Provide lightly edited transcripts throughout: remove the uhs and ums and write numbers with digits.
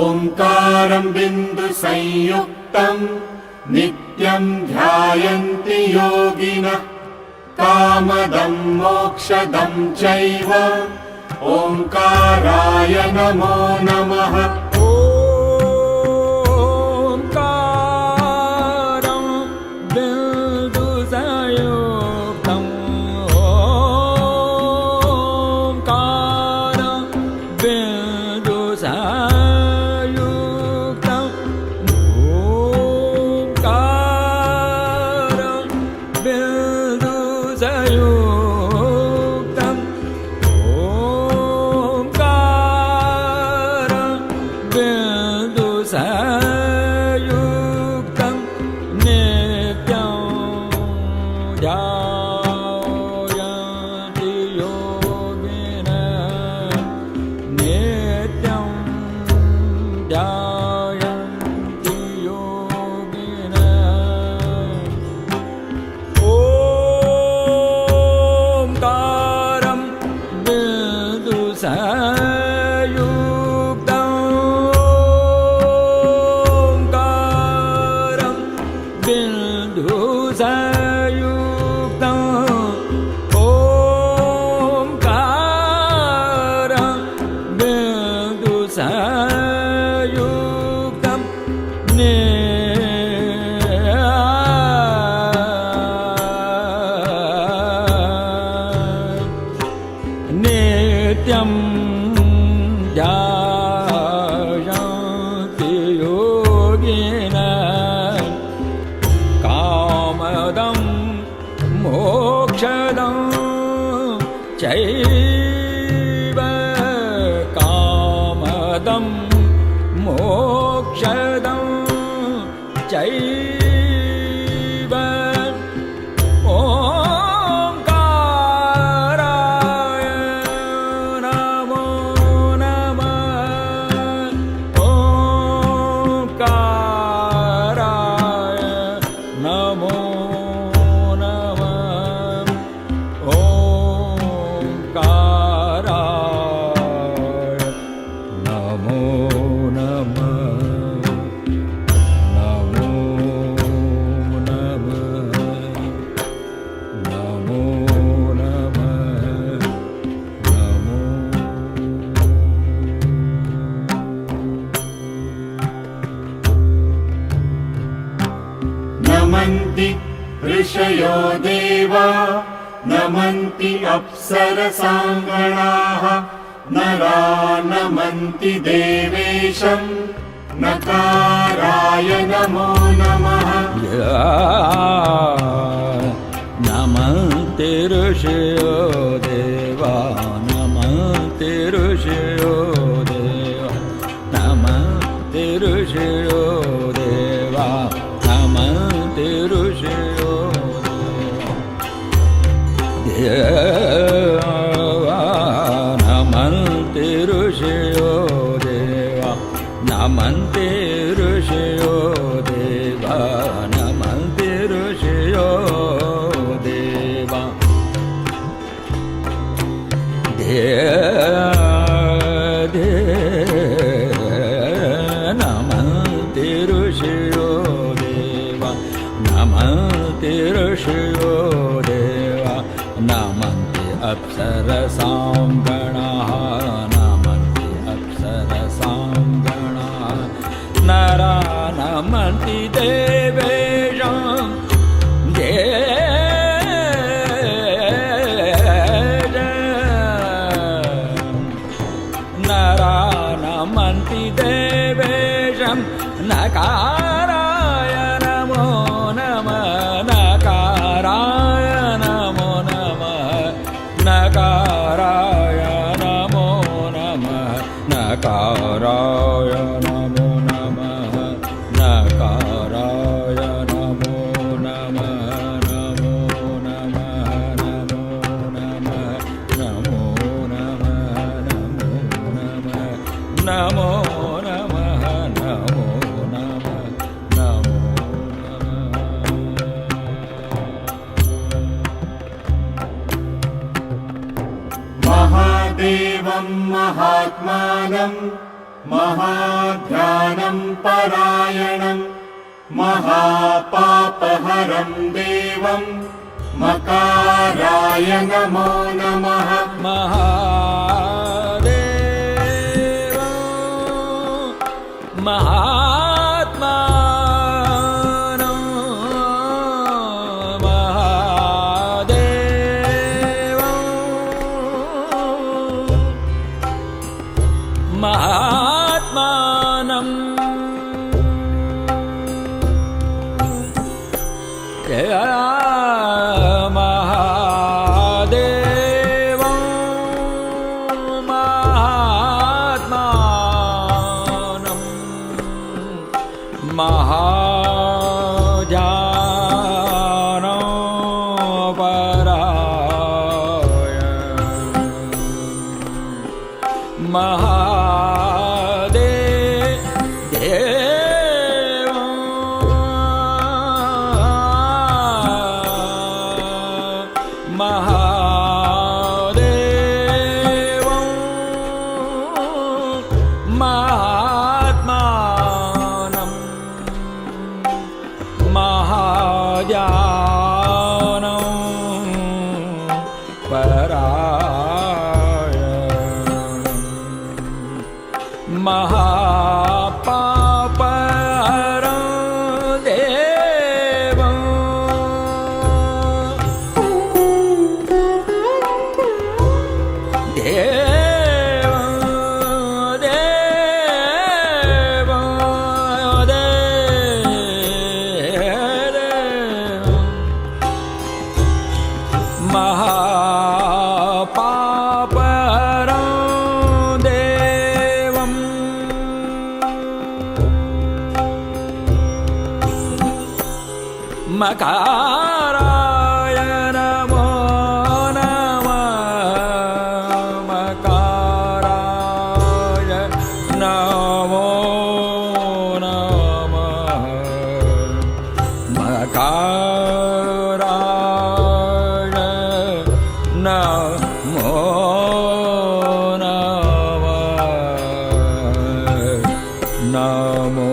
ओंकारं बिन्दुसंयुक्तं नित्यं ध्यायन्ति योगिनः कामदं मोक्षदं चैव ओंकाराय नमो नमः। नमन्ति ऋषयो देवा नमन्ति अप्सरसाङ्गणाः नरा नमन्ति देवेशं नकाराय नमो नमः। नमन्ति ऋषयो देवा नमन्ति ऋषयो देवा नमन्ति ऋषयो देवा नमन्ति ऋषयो देवा नमन्ति ऋषयो देवा नमन्ति ऋषयो देवा नमन्ति ऋषयो देवा नमन्ति ऋषयो देवा नमन्ति ऋषयो देवा नमन्ति अप्सरसां गणाः नमन्ति अप्सरसां गणाः नरा नमन्ति देवेशं नरा नमन्ति देवेशं नकाराय नमो नमः नकाराय नमो नमः नकाराय नमो नमः नकाराय नमो नमः नकाराय नमो नमः नमो नमः नमो नमः नमो नमः नमो नमः नमो नमः नमो महादेवं महात्मानं महाध्यानं परायणं महापापहरं देवं मकाराय नमो नमः। महादेव महात्मानं महादेव महात्मानं महादेवं महात्मानं महाजानो पराय महादेवं महात्मानं महाजानो पराय महापापहरं देवं महापापहरं देवं मकाराय नमो नमः। मकाराय नमो नमः। मकाराय नमो नमः। नमो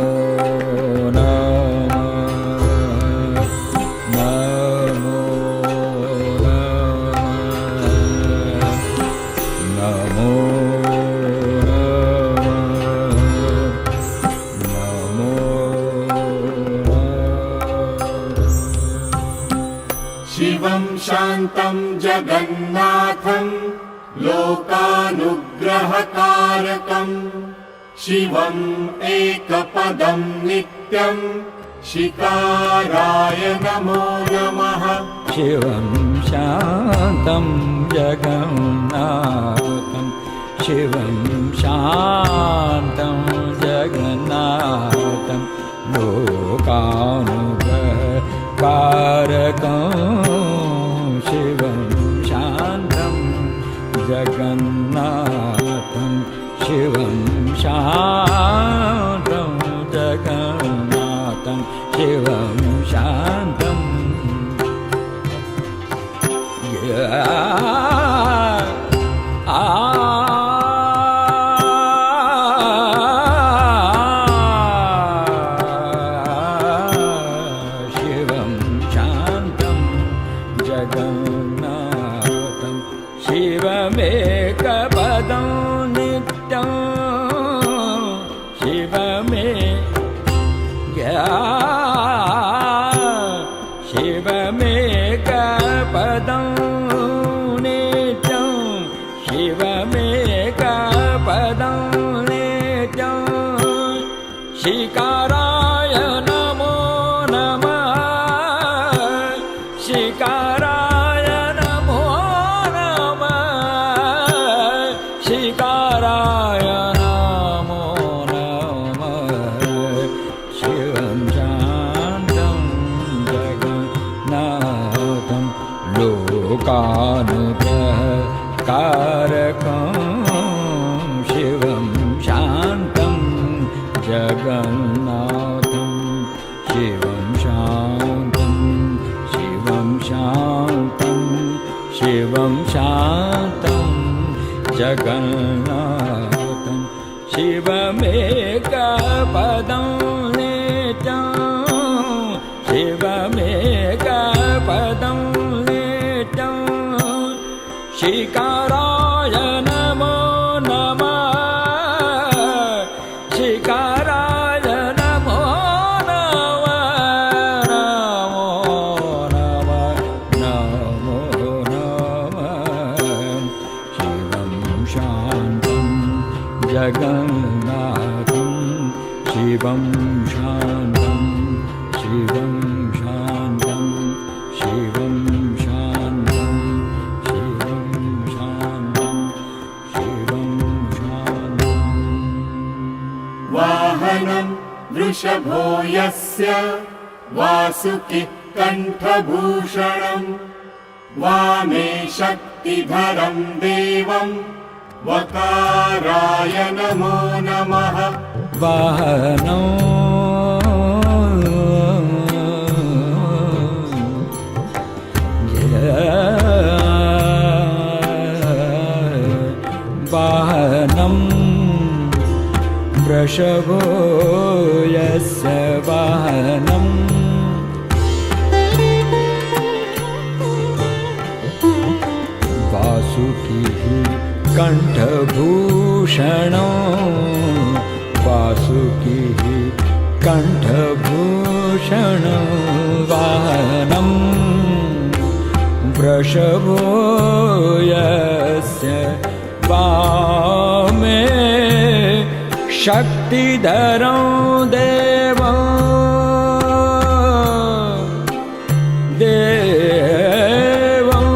शिवं शान्तं जगन्नाथं लोकानुग्रहकारकं शिवम् एकपदं नित्यं शिकाराय नमो नमः। शिवं शान्तं जगन्नाथं शिवं शान्तं जगन्नाथं लोकानुग्रहकारकं शिवं शान्तं जगन्नाथं शिवं शान्तं जगन्नाथं शिवं शान्तं शिवं शान्तं जगन्नाथं शिवमेकपदं नित्यं शिवमेकपदं नित्यं शिवमेकपदं नित्यं शिकाराय नमो नमः। शिकाराय नमो नमः। शिकाराय नमो नमः। शिवं शान्तं जगन्नाथं लोकानुग्रहकारकं शिवं शान्तं जगन्नाथं शिवं शान्तं शिवं शान्तं शिवं शान्तं जगन्नाथं शिवमेकपदं नित्यं शिवमेकपदं नित्यं शिकाराय नमो नमः शिकाराय नमो नमः नमो नमः शिवं शान्तं जगन्नाथं शिवं शान्तं शिवं शान्तं शिवं शान्तं शिवं शान्तं शिवं शान्तम् वाहनं वृषभो यस्य वासुकिः कण्ठभूषणम् वामे शक्तिधरं देवं वकाराय नमो नमः वाहनो वाहनं वृषभो यस्य वाहनं वासुकिः कण्ठभूषणो वासुकिः कण्ठभूषणो वाहनं वृषभो यस्य वामे शक्तिधरं देवं देवं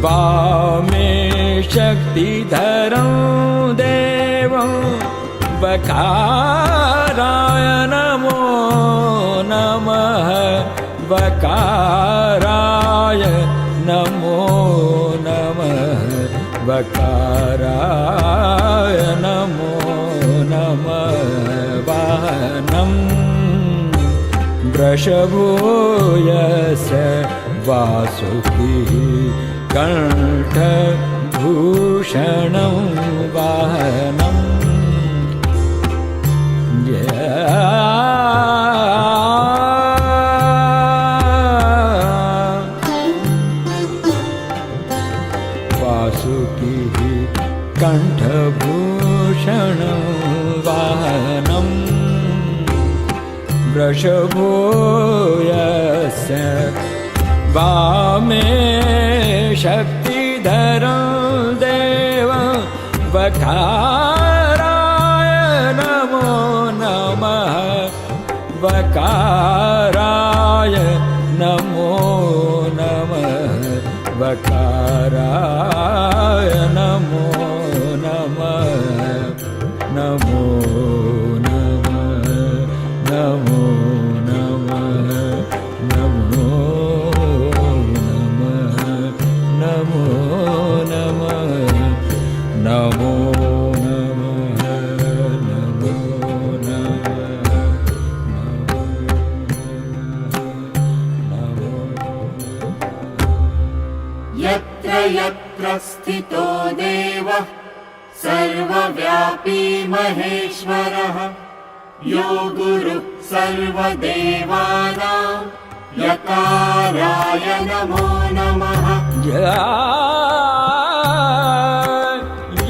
वामे शक्तिधरं देवं वकाराय नमो नमः वकाराय नमो नमः वकाराय नमो नमः वाहनं वृषभो यस्य वासुकिः कण्ठभूषणं वाहनं वासुकिः कण्ठभूषणं वाहनं वृषभो यस्य वामे शक्तिधरं देवं वकाराय नमो नमः वकाराय नमो नमः वकाराय नमो नमः नमो नमः नमो नमः नमो नमो नमः नमो नमः नमो नमः यत्र यत्र स्थितो देवः सर्वव्यापी महेश्वरः यो गुरुः सर्वदेवानां यकाराय नमो नमः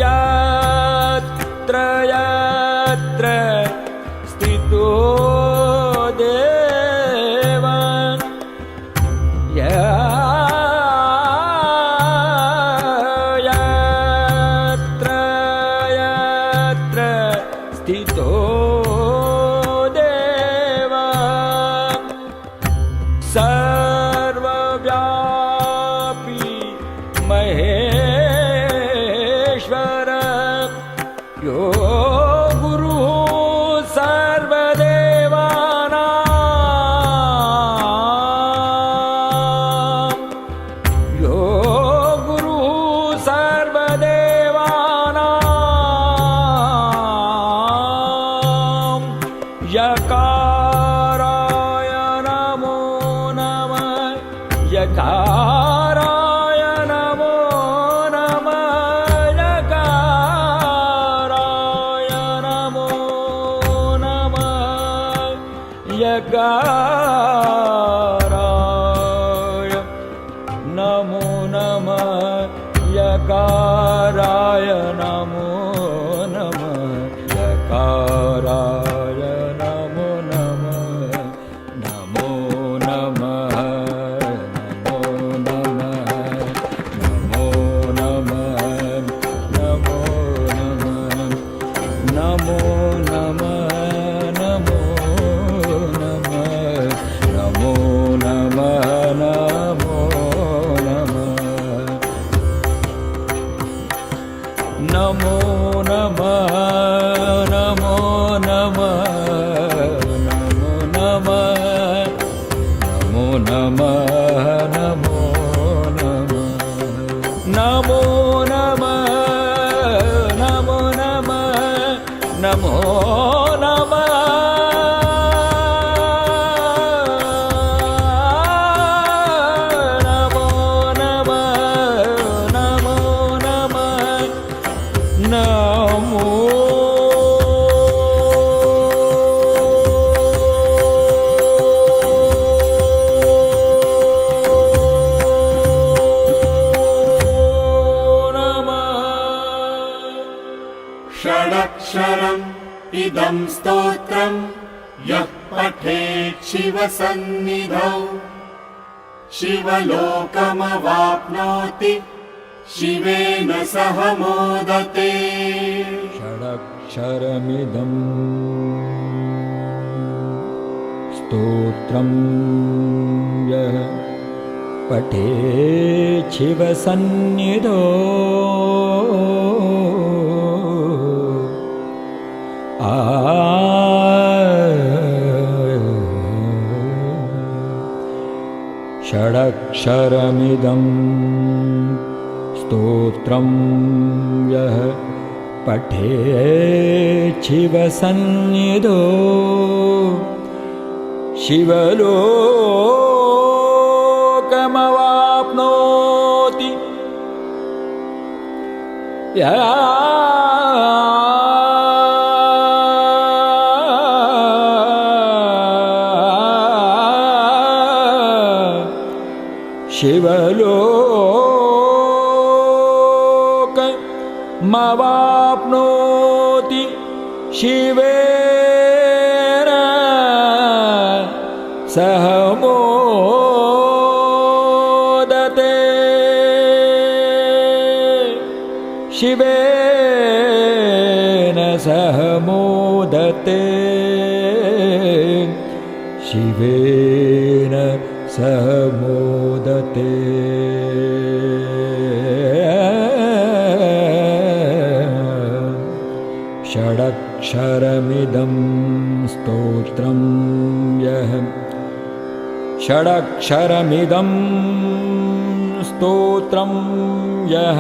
यत्र यत्र स्थितो देवः यत्र यत्र स्थितो देवः सर्वव्यापी महेश्वर यो गुरुः सर्वदेवानां यो गुरुः सर्वदेवानां यकाराय नमो नमः यकाराय नमो नमः यकाराय नमो नमः यकाराय नमो नमः यकाराय नमो नमः यकाराय नमो नमः नमो नमः नमो नमः नमो नमः नमो नमः नमो नमः नमो नमः नमो नमः नमो नमः नमो नमः नमो नमः नमो नमः नमो नमः नमो नमः नमो नमः नमो नमः षडक्षरम् इदं स्तोत्रम् यः पठेत् शिवसन्निधौ शिवलोकमवाप्नोति शिवेन सह मोदते। षडक्षरमिदं स्तोत्रं यः पठेत् शिवसन्निधौ षडक्षरमिदं स्तोत्रं यः पठेत् शिवसन्निधौ शिवलोकमवाप्नोति शिवलोकमवाप्नोति शिवेन सह मोदते शिवेन सह मोदते शिवेन सह मोदते। षडक्षरमिदं स्तोत्रं यः षडक्षरमिदं स्तोत्रं यः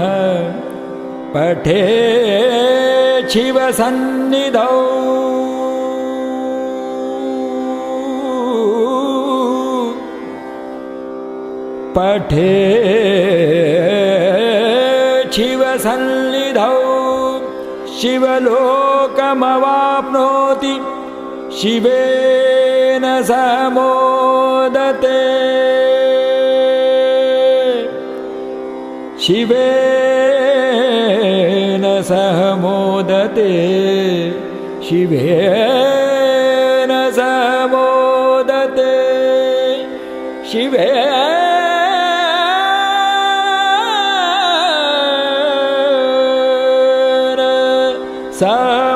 पठेत् शिवसन्निधौ पठेत् शिवसन्निधौ शिवलोकमवाप्नोति शिवेन सह मोदते शिवेन सह मोदते शिवेन सह मोदते शिवेन सह